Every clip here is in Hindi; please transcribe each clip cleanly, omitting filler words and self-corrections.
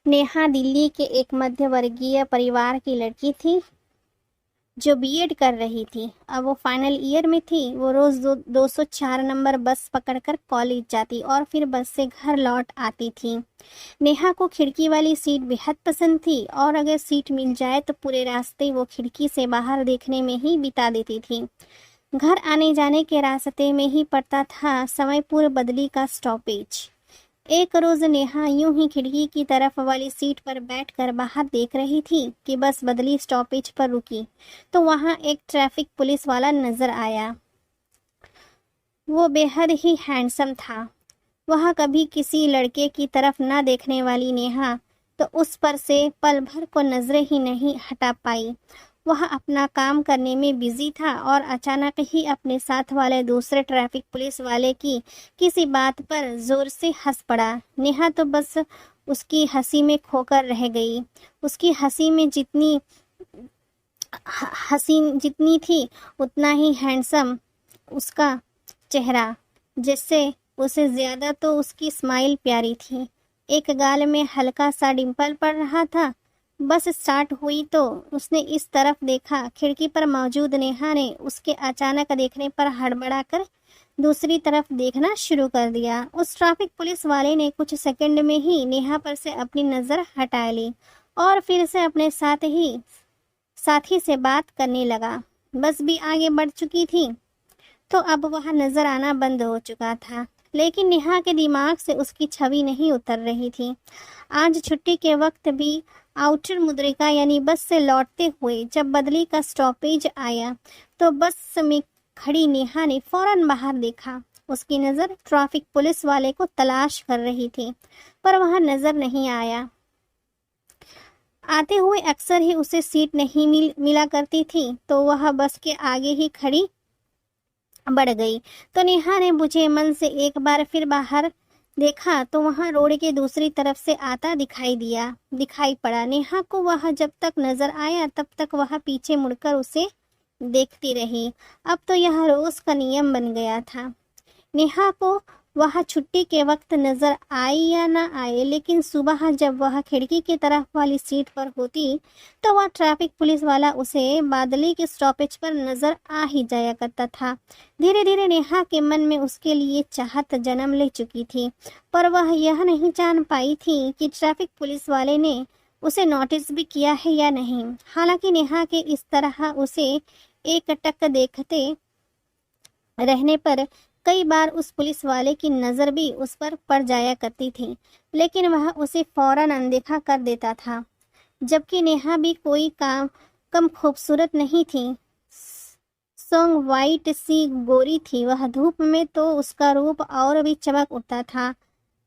नेहा दिल्ली के एक मध्यवर्गीय परिवार की लड़की थी जो बीएड कर रही थी। अब वो फाइनल ईयर में थी। वो रोज 204 नंबर बस पकड़कर कॉलेज जाती और फिर बस से घर लौट आती थी। नेहा को खिड़की वाली सीट बेहद पसंद थी और अगर सीट मिल जाए तो पूरे रास्ते वो खिड़की से बाहर देखने में ही बिता देती थी। घर आने जाने के रास्ते में ही पड़ता था समयपुर बदली का स्टॉपेज। एक रोज नेहा यूं ही खिड़की की तरफ वाली सीट पर बैठकर बाहर देख रही थी कि बस बदली स्टॉपेज पर रुकी तो वहां एक ट्रैफिक पुलिस वाला नजर आया। वो बेहद ही हैंडसम था। वह कभी किसी लड़के की तरफ न देखने वाली नेहा तो उस पर से पल भर को नजरें ही नहीं हटा पाई। वह अपना काम करने में बिजी था और अचानक ही अपने साथ वाले दूसरे ट्रैफिक पुलिस वाले की किसी बात पर जोर से हंस पड़ा। नेहा तो बस उसकी हंसी में खोकर रह गई। उसकी हंसी में हसीन जितनी थी उतना ही हैंडसम उसका चेहरा, जिससे उसे ज्यादा तो उसकी स्माइल प्यारी थी। एक गाल में हल्का सा डिंपल पड़ रहा था। बस स्टार्ट हुई तो उसने इस तरफ देखा। खिड़की पर मौजूद नेहा ने उसके अचानक देखने पर हड़बड़ा कर दूसरी तरफ देखना शुरू कर दिया। उस ट्रैफिक पुलिस वाले ने कुछ सेकंड में ही नेहा पर से अपनी नजर हटा ली और फिर से अपने साथी से बात करने लगा। बस भी आगे बढ़ चुकी थी तो अब वह नजर आना बंद हो चुका था, लेकिन नेहा के दिमाग से उसकी छवि नहीं उतर रही थी। आज छुट्टी के वक्त भी आउटर मुद्रिका यानी बस से लौटते हुए जब बदली का स्टॉपेज आया तो बस में खड़ी नेहा ने फौरन बाहर देखा। उसकी नजर ट्रैफिक पुलिस वाले को तलाश कर रही थी पर वह नजर नहीं आया। आते हुए अक्सर ही उसे सीट नहीं मिला करती थी तो वह बस के आगे ही खड़ी बढ़ गई। तो नेहा ने बुझे मन से एक बार फिर बाहर देखा तो वहां रोड के दूसरी तरफ से आता दिखाई पड़ा। नेहा को वह जब तक नजर आया तब तक वह पीछे मुड़कर उसे देखती रही। अब तो यह रोज का नियम बन गया था। नेहा को वह छुट्टी के वक्त नजर आए या ना आए, लेकिन सुबह जब वह खिड़की की तरफ वाली सीट पर होती तो वह ट्रैफिक पुलिस वाला उसे बादली के स्टॉपेज पर नजर आ ही जाया करता था। धीरे धीरे नेहा के मन में उसके लिए चाहत जन्म ले चुकी थी, पर वह यह नहीं जान पाई थी कि ट्रैफिक पुलिस वाले ने उसे नोटिस भी किया है या नहीं। हालांकि नेहा के इस तरह उसे एक टक देखते रहने पर कई बार उस पुलिस वाले की नजर भी उस पर पड़ जाया करती थी, लेकिन वह उसे फौरन अनदेखा कर देता था। जबकि नेहा भी कोई कम खूबसूरत नहीं थी। सोंग वाइट सी गोरी थी वह। धूप में तो उसका रूप और भी चमक उठता था।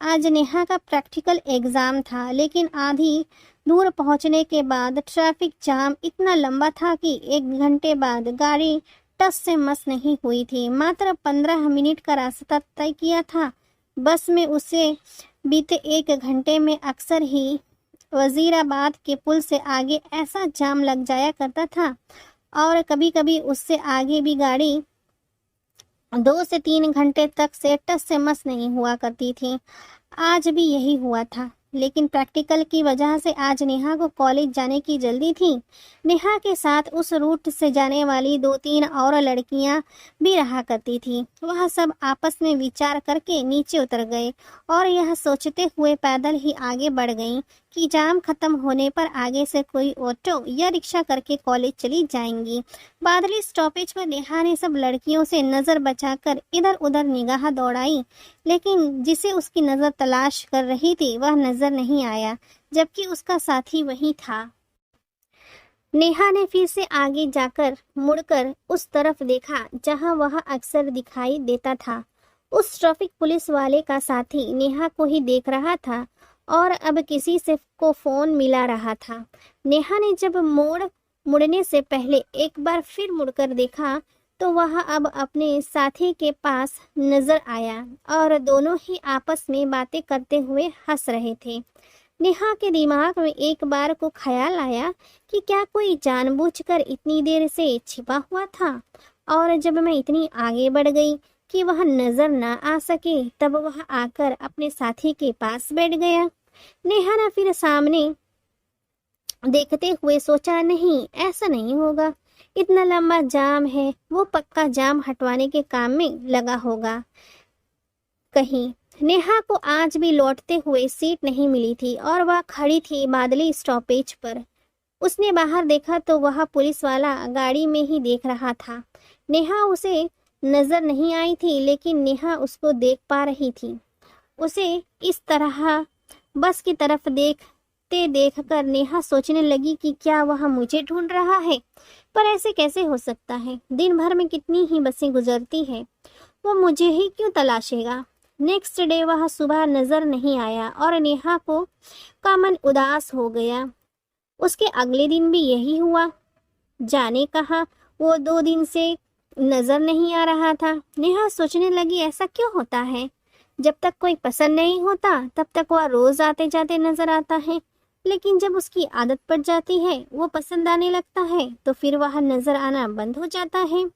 आज नेहा का प्रैक्टिकल एग्जाम था, लेकिन आधी दूर पहुंचने के बाद ट्रैफिक जाम इतना लंबा था कि 1 घंटे बाद गाड़ी टस से मस नहीं हुई थी। मात्र 15 मिनट का रास्ता तय किया था। बस में उसे बीते 1 घंटे में अक्सर ही वजीराबाद के पुल से आगे ऐसा जाम लग जाया करता था और कभी कभी उससे आगे भी गाड़ी 2 से 3 घंटे तक से टस से मस नहीं हुआ करती थी। आज भी यही हुआ था, लेकिन प्रैक्टिकल की वजह से आज नेहा को कॉलेज जाने की जल्दी थी। नेहा के साथ उस रूट से जाने वाली 2-3 और लड़कियां भी रहा करती थी। वह सब आपस में विचार करके नीचे उतर गए और यह सोचते हुए पैदल ही आगे बढ़ गईं कि जाम खत्म होने पर आगे से कोई ऑटो या रिक्शा करके कॉलेज चली जाएंगी। बादली स्टॉपेज पर नेहा ने सब लड़कियों से नजर बचाकर इधर उधर निगाह दौड़ाई, लेकिन जिसे उसकी नजर तलाश कर रही थी वह नजर नहीं आया, जबकि उसका साथी वहीं था। नेहा ने फिर से आगे जाकर मुड़कर उस तरफ देखा जहां वह अक्सर दिखाई देता था। उस ट्रैफिक पुलिस वाले का साथी नेहा को ही देख रहा था और अब किसी से को फोन मिला रहा था। नेहा ने जब मुड़ने से पहले एक बार फिर मुड़कर देखा तो वह अब अपने साथी के पास नजर आया और दोनों ही आपस में बातें करते हुए हंस रहे थे। नेहा के दिमाग में एक बार को ख्याल आया कि क्या कोई जानबूझकर इतनी देर से छिपा हुआ था, और जब मैं इतनी आगे बढ़ गई कि वह नजर न आ सके तब वह आकर अपने साथी के पास बैठ गया। नेहा ने फिर सामने देखते हुए सोचा, नहीं ऐसा नहीं होगा, इतना लंबा जाम है, वो पक्का जाम हटवाने के काम में लगा होगा कहीं। नेहा को आज भी लौटते हुए सीट नहीं मिली थी और वह खड़ी थी बादली स्टॉपेज पर। उसने बाहर देखा तो वह पुलिस वाला गाड़ी में ही देख रहा था। नेहा उसे नजर नहीं आई थी, लेकिन नेहा उसको देख पा रही थी। उसे इस तरह बस की तरफ देखते देखकर नेहा सोचने लगी कि क्या वह मुझे ढूंढ रहा है, पर ऐसे कैसे हो सकता है? दिन भर में कितनी ही बसें गुजरती है, वो मुझे ही क्यों तलाशेगा? नेक्स्ट डे वह सुबह नजर नहीं आया और नेहा का मन उदास हो गया। उसके अगले दिन भी यही हुआ। जाने कहाँ वो 2 दिन से नजर नहीं आ रहा था। नेहा सोचने लगी, ऐसा क्यों होता है? जब तक कोई पसंद नहीं होता तब तक वह रोज आते जाते नजर आता है, लेकिन जब उसकी आदत पड़ जाती है, वो पसंद आने लगता है, तो फिर वह नजर आना बंद हो जाता है।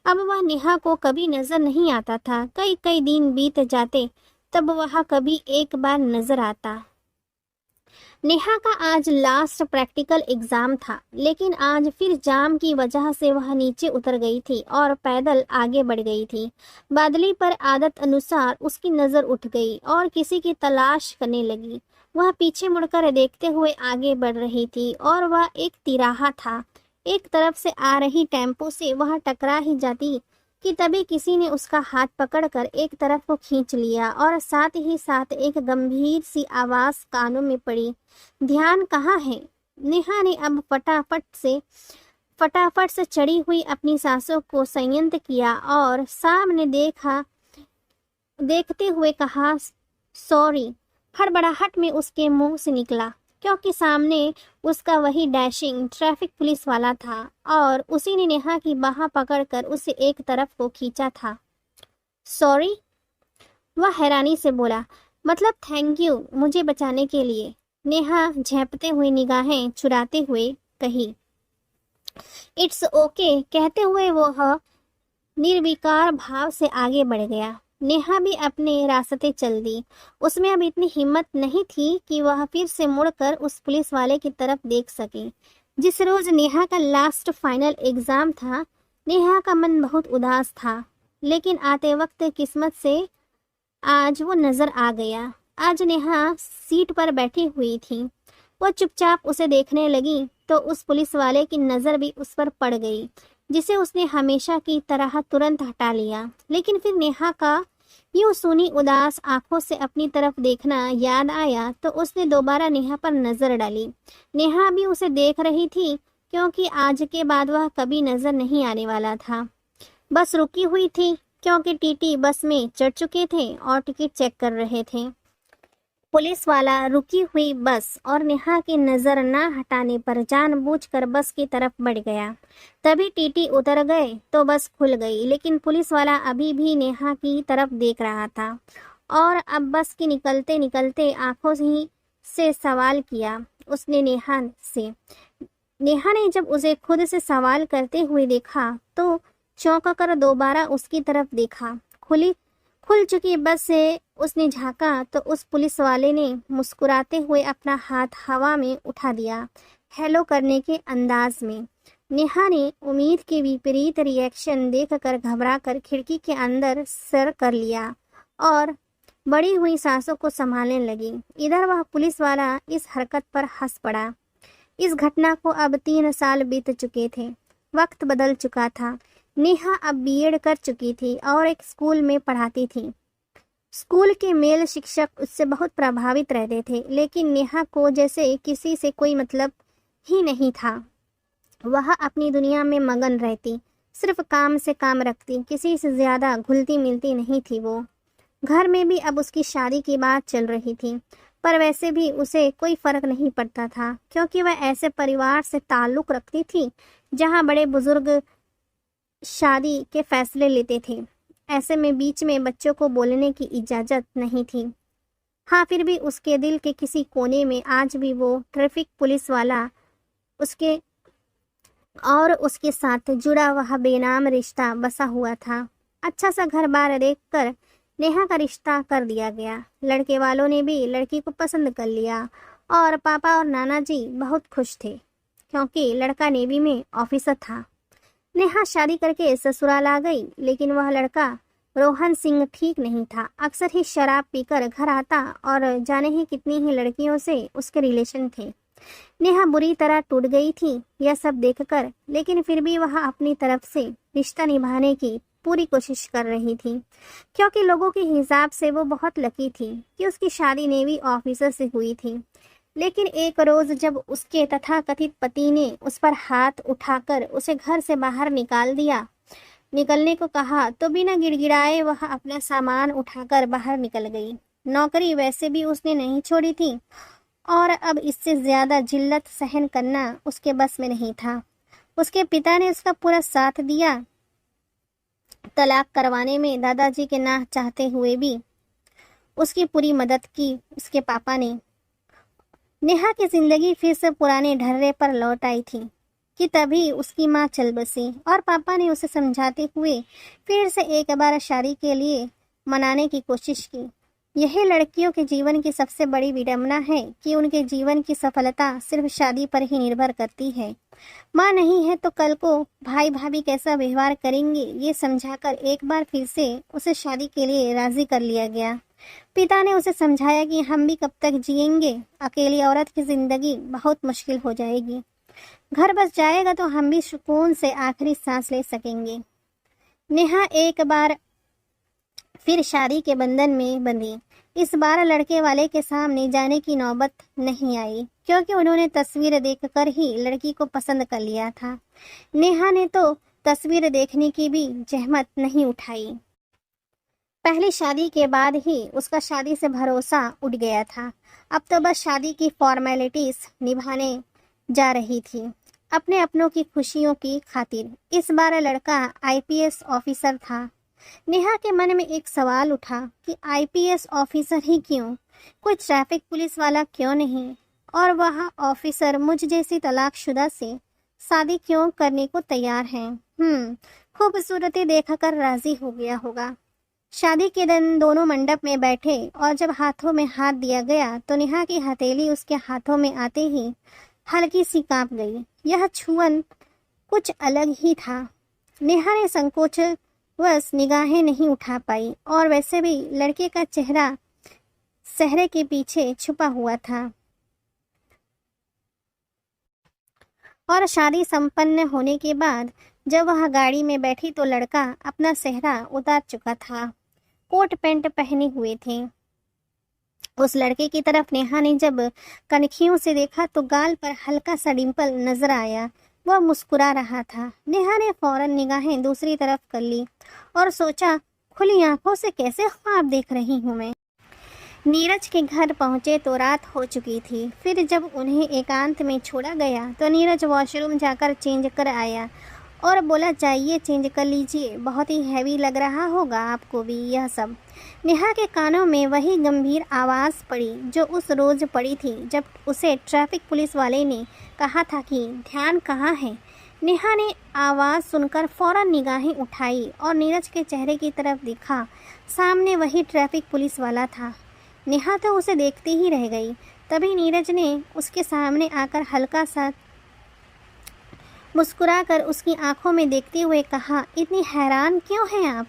अब वह नेहा को कभी नजर नहीं आता था। कई कई दिन बीत जाते तब वह कभी एक बार नजर आता। नेहा का आज लास्ट प्रैक्टिकल एग्जाम था, लेकिन आज फिर जाम की वजह से वह नीचे उतर गई थी और पैदल आगे बढ़ गई थी। बादली पर आदत अनुसार उसकी नजर उठ गई और किसी की तलाश करने लगी। वह पीछे मुड़कर देखते हुए आगे बढ़ रही थी और वह एक तिराहा था। एक तरफ से आ रही टेम्पो से वह टकरा ही जाती कि तभी किसी ने उसका हाथ पकड़कर एक तरफ को खींच लिया और साथ ही साथ एक गंभीर सी आवाज कानों में पड़ी, ध्यान कहाँ है? नेहा ने अब फटाफट से चढ़ी हुई अपनी सांसों को संयंत्र किया और सामने देखते हुए कहा, सॉरी। हड़बड़ाहट में उसके मुंह से निकला, क्योंकि सामने उसका वही डैशिंग ट्रैफिक पुलिस वाला था और उसी ने नेहा की बाह पकड़कर उसे एक तरफ को खींचा था। सॉरी? वह हैरानी से बोला, मतलब थैंक यू मुझे बचाने के लिए। नेहा झेंपते हुए निगाहें चुराते हुए कही, इट्स ओके कहते हुए वह निर्विकार भाव से आगे बढ़ गया। नेहा भी अपने रास्ते चल दी। उसमें अब इतनी हिम्मत नहीं थी कि वह फिर से मुड़कर उस पुलिस वाले की तरफ देख सके। जिस रोज नेहा का लास्ट फाइनल एग्जाम था, नेहा का मन बहुत उदास था, लेकिन आते वक्त किस्मत से आज वो नजर आ गया। आज नेहा सीट पर बैठी हुई थी। वो चुपचाप उसे देखने लगी तो उस पुलिस वाले की नजर भी उस पर पड़ गई, जिसे उसने हमेशा की तरह तुरंत हटा लिया। लेकिन फिर नेहा का यूं सूनी उदास आंखों से अपनी तरफ देखना याद आया तो उसने दोबारा नेहा पर नजर डाली। नेहा भी उसे देख रही थी, क्योंकि आज के बाद वह कभी नजर नहीं आने वाला था। बस रुकी हुई थी, क्योंकि टीटी बस में चढ़ चुके थे और टिकट चेक कर रहे थे। पुलिस वाला रुकी हुई बस और नेहा की नजर न हटाने पर जानबूझकर बस की तरफ बढ़ गया। तभी टीटी उतर गए तो बस खुल गई, लेकिन पुलिस वाला अभी भी नेहा की तरफ देख रहा था और अब बस की निकलते निकलते आंखों से सवाल किया उसने नेहा से। नेहा ने जब उसे खुद से सवाल करते हुए देखा तो चौंक कर दोबारा उसकी तरफ देखा। खुल चुकी बस से उसने झांका तो उस पुलिस वाले ने मुस्कुराते हुए अपना हाथ हवा में उठा दिया, हेलो करने के अंदाज में। नेहा ने उम्मीद के विपरीत रिएक्शन देखकर घबराकर खिड़की के अंदर सर कर लिया और बड़ी हुई सांसों को संभालने लगी। इधर वह पुलिस वाला इस हरकत पर हंस पड़ा। इस घटना को अब 3 साल बीत चुके थे। वक्त बदल चुका था। नेहा अब बीएड कर चुकी थी और एक स्कूल में पढ़ाती थी। स्कूल के मेल शिक्षक उससे बहुत प्रभावित रहते थे, लेकिन नेहा को जैसे किसी से कोई मतलब ही नहीं था। वह अपनी दुनिया में मगन रहती, सिर्फ काम से काम रखती, किसी से ज्यादा घुलती मिलती नहीं थी वो। घर में भी अब उसकी शादी की बात चल रही थी, पर वैसे भी उसे कोई फर्क नहीं पड़ता था, क्योंकि वह ऐसे परिवार से ताल्लुक रखती थी जहाँ बड़े बुजुर्ग शादी के फैसले लेते थे। ऐसे में बीच में बच्चों को बोलने की इजाजत नहीं थी। हाँ, फिर भी उसके दिल के किसी कोने में आज भी वो ट्रैफिक पुलिस वाला उसके साथ जुड़ा वह बेनाम रिश्ता बसा हुआ था। अच्छा सा घर बार देखकर नेहा का रिश्ता कर दिया गया। लड़के वालों ने भी लड़की को पसंद कर लिया और पापा और नाना जी बहुत खुश थे क्योंकि लड़का नेवी में ऑफिसर था। नेहा शादी करके ससुराल आ गई, लेकिन वह लड़का रोहन सिंह ठीक नहीं था। अक्सर ही शराब पीकर घर आता और जाने ही कितनी ही लड़कियों से उसके रिलेशन थे। नेहा बुरी तरह टूट गई थी यह सब देखकर, लेकिन फिर भी वह अपनी तरफ से रिश्ता निभाने की पूरी कोशिश कर रही थी क्योंकि लोगों के हिसाब से वो बहुत लकी थी कि उसकी शादी नेवी ऑफिसर से हुई थी। लेकिन एक रोज जब उसके तथाकथित पति ने उस पर हाथ उठाकर उसे घर से बाहर निकलने को कहा तो बिना गिड़गिड़ाए वह अपना सामान उठाकर बाहर निकल गई। नौकरी वैसे भी उसने नहीं छोड़ी थी और अब इससे ज्यादा जिल्लत सहन करना उसके बस में नहीं था। उसके पिता ने उसका पूरा साथ दिया। तलाक करवाने में दादाजी के ना चाहते हुए भी उसकी पूरी मदद की उसके पापा ने। नेहा की जिंदगी फिर से पुराने ढर्रे पर लौट आई थी कि तभी उसकी माँ चल बसी और पापा ने उसे समझाते हुए फिर से एक बार शादी के लिए मनाने की कोशिश की। यही लड़कियों के जीवन की सबसे बड़ी विडंबना है कि उनके जीवन की सफलता सिर्फ शादी पर ही निर्भर करती है। माँ नहीं है तो कल को भाई भाभी कैसा व्यवहार करेंगे, ये समझाकर एक बार फिर से उसे शादी के लिए राजी कर लिया गया। पिता ने उसे समझाया कि हम भी कब तक जिएंगे, अकेली औरत की जिंदगी बहुत मुश्किल हो जाएगी, घर बस जाएगा तो हम भी सुकून से आखिरी सांस ले सकेंगे। नेहा एक बार फिर शादी के बंधन में बंधी। इस बार लड़के वाले के सामने जाने की नौबत नहीं आई क्योंकि उन्होंने तस्वीर देखकर ही लड़की को पसंद कर लिया था। नेहा ने तो तस्वीर देखने की भी जहमत नहीं उठाई। पहली शादी के बाद ही उसका शादी से भरोसा उठ गया था। अब तो बस शादी की फॉर्मेलिटीज निभाने जा रही थी अपने अपनों की खुशियों की खातिर। इस बार लड़का आईपीएस ऑफिसर था। नेहा के मन में एक सवाल उठा कि आईपीएस ऑफिसर ही क्यों, कोई ट्रैफिक पुलिस वाला क्यों नहीं, और वह ऑफिसर मुझ जैसी तलाकशुदा से शादी क्यों करने को तैयार है। खूबसूरती देखकर राजी हो गया होगा। शादी के दिन दोनों मंडप में बैठे और जब हाथों में हाथ दिया गया तो नेहा की हथेली उसके हाथों में आते ही हल्की सी कांप गई। यह छुअन कुछ अलग ही था। नेहा ने संकोच बस निगाहें नहीं उठा पाई और वैसे भी लड़के का चेहरा सहरे के पीछे छुपा हुआ था। और शादी संपन्न होने के बाद जब वह गाड़ी में बैठी तो लड़का अपना सेहरा उतार चुका था, कोट पैंट पहने हुए थे। उस लड़के की तरफ नेहा ने जब कनखियों से देखा तो गाल पर हल्का सा डिंपल नजर आया। वह मुस्कुरा रहा था। नेहा ने फौरन निगाहें दूसरी तरफ कर ली और सोचा, खुली आंखों से कैसे ख्वाब देख रही हूँ मैं। नीरज के घर पहुंचे तो रात हो चुकी थी। फिर जब उन्हें एकांत में छोड़ा गया तो नीरज वॉशरूम जाकर चेंज कर आया और बोला, जाइए चेंज कर लीजिए, बहुत ही हैवी लग रहा होगा आपको भी यह सब। नेहा के कानों में वही गंभीर आवाज़ पड़ी जो उस रोज पड़ी थी जब उसे ट्रैफिक पुलिस वाले ने कहा था कि ध्यान कहाँ है। नेहा ने आवाज़ सुनकर फौरन निगाहें उठाई और नीरज के चेहरे की तरफ देखा। सामने वही ट्रैफिक पुलिस वाला था। नेहा तो उसे देखते ही रह गई। तभी नीरज ने उसके सामने आकर हल्का सा मुस्कुराकर उसकी आंखों में देखते हुए कहा, इतनी हैरान क्यों हैं आप।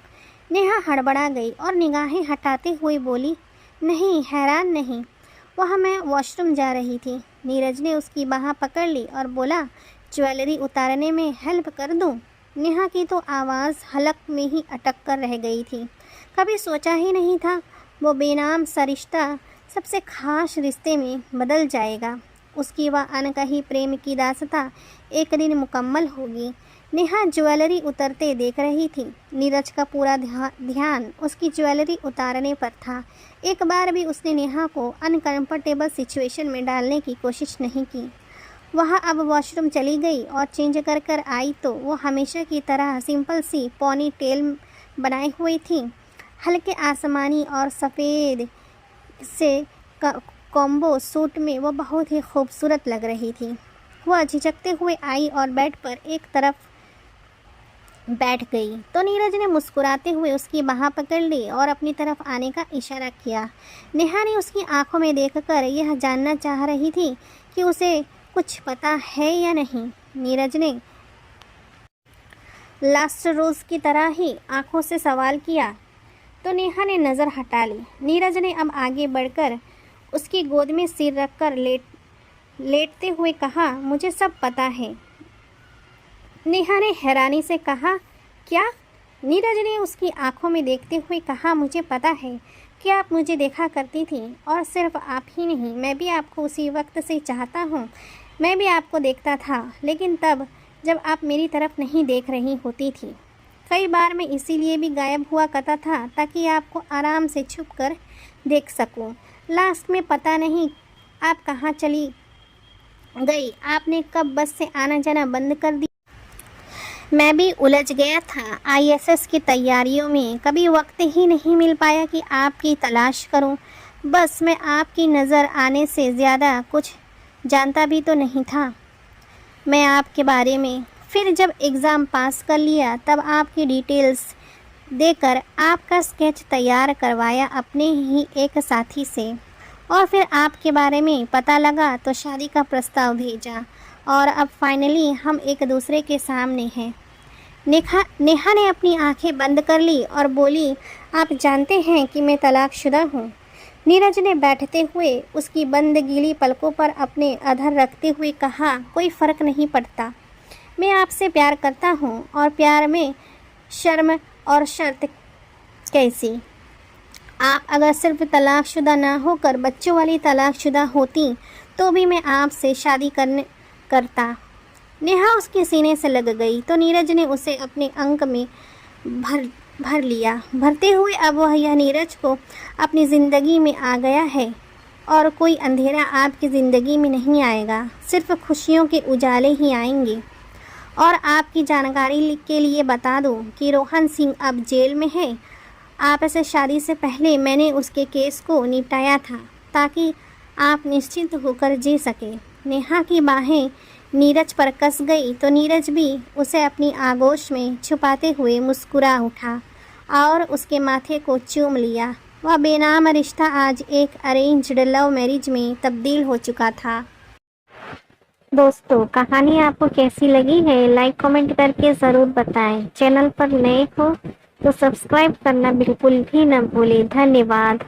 नेहा हड़बड़ा गई और निगाहें हटाते हुए बोली, नहीं हैरान नहीं, वह मैं वॉशरूम जा रही थी। नीरज ने उसकी बाह पकड़ ली और बोला, ज्वेलरी उतारने में हेल्प कर दूं। नेहा की तो आवाज़ हलक में ही अटक कर रह गई थी। कभी सोचा ही नहीं था वो बेनाम सा रिश्ता सबसे खास रिश्ते में बदल जाएगा। उसकी वह अनकही प्रेम की दास्तां एक दिन मुकम्मल होगी। नेहा ज्वेलरी उतरते देख रही थी। नीरज का पूरा ध्यान उसकी ज्वेलरी उतारने पर था। एक बार भी उसने नेहा को अनकंफर्टेबल सिचुएशन में डालने की कोशिश नहीं की। वह अब वॉशरूम चली गई और चेंज कर आई तो वो हमेशा की तरह सिंपल सी पॉनी टेल बनाई हुई थी। हल्के आसमानी और सफ़ेद से कॉम्बो सूट में वो बहुत ही खूबसूरत लग रही थी। वह झिझकते हुए आई और बेड पर एक तरफ बैठ गई तो नीरज ने मुस्कुराते हुए उसकी बाह पकड़ ली और अपनी तरफ आने का इशारा किया। नेहा ने उसकी आंखों में देखकर यह जानना चाह रही थी कि उसे कुछ पता है या नहीं। नीरज ने लास्ट रोज की तरह ही आंखों से सवाल किया तो नेहा ने नज़र हटा ली। नीरज ने अब आगे बढ़कर उसकी गोद में सिर रखकर लेटते हुए कहा, मुझे सब पता है। नेहा ने हैरानी से कहा, क्या? नीरज ने उसकी आंखों में देखते हुए कहा, मुझे पता है कि आप मुझे देखा करती थी और सिर्फ आप ही नहीं, मैं भी आपको उसी वक्त से चाहता हूँ। मैं भी आपको देखता था, लेकिन तब जब आप मेरी तरफ नहीं देख रही होती थी। कई बार मैं इसीलिए भी गायब हुआ करता था ताकि आपको आराम से छुप कर देख सकूं। लास्ट में पता नहीं आप कहाँ चली गई, आपने कब बस से आना जाना बंद कर दिया। मैं भी उलझ गया था आईएएस की तैयारियों में, कभी वक्त ही नहीं मिल पाया कि आपकी तलाश करूं। बस मैं आपकी नज़र आने से ज़्यादा कुछ जानता भी तो नहीं था मैं आपके बारे में। फिर जब एग्ज़ाम पास कर लिया तब आपकी डिटेल्स देकर आपका स्केच तैयार करवाया अपने ही एक साथी से, और फिर आपके बारे में पता लगा तो शादी का प्रस्ताव भेजा और अब फाइनली हम एक दूसरे के सामने हैं। नेहा ने अपनी आंखें बंद कर ली और बोली, आप जानते हैं कि मैं तलाकशुदा हूँ। नीरज ने बैठते हुए उसकी बंद गीली पलकों पर अपने अधर रखते हुए कहा, कोई फ़र्क नहीं पड़ता, मैं आपसे प्यार करता हूँ और प्यार में शर्म और शर्त कैसी। आप अगर सिर्फ तलाकशुदा ना होकर बच्चों वाली तलाकशुदा होती तो भी मैं आपसे शादी करता। नेहा उसके सीने से लग गई तो नीरज ने उसे अपने अंक में भर लिया। भरते हुए अब वह यह नीरज को अपनी ज़िंदगी में आ गया है और कोई अंधेरा आपकी ज़िंदगी में नहीं आएगा, सिर्फ खुशियों के उजाले ही आएंगे। और आपकी जानकारी के लिए बता दूं कि रोहन सिंह अब जेल में है। आपसे शादी से पहले मैंने उसके केस को निपटाया था ताकि आप निश्चिंत होकर जी सके। नेहा की बाहें नीरज पर कस गई तो नीरज भी उसे अपनी आगोश में छुपाते हुए मुस्कुरा उठा और उसके माथे को चूम लिया। वह बेनाम रिश्ता आज एक अरेंज्ड लव मैरिज में तब्दील हो चुका था। दोस्तों, कहानी आपको कैसी लगी है लाइक कमेंट करके ज़रूर बताएं। चैनल पर नए हो तो सब्सक्राइब करना बिल्कुल भी न भूलें। धन्यवाद।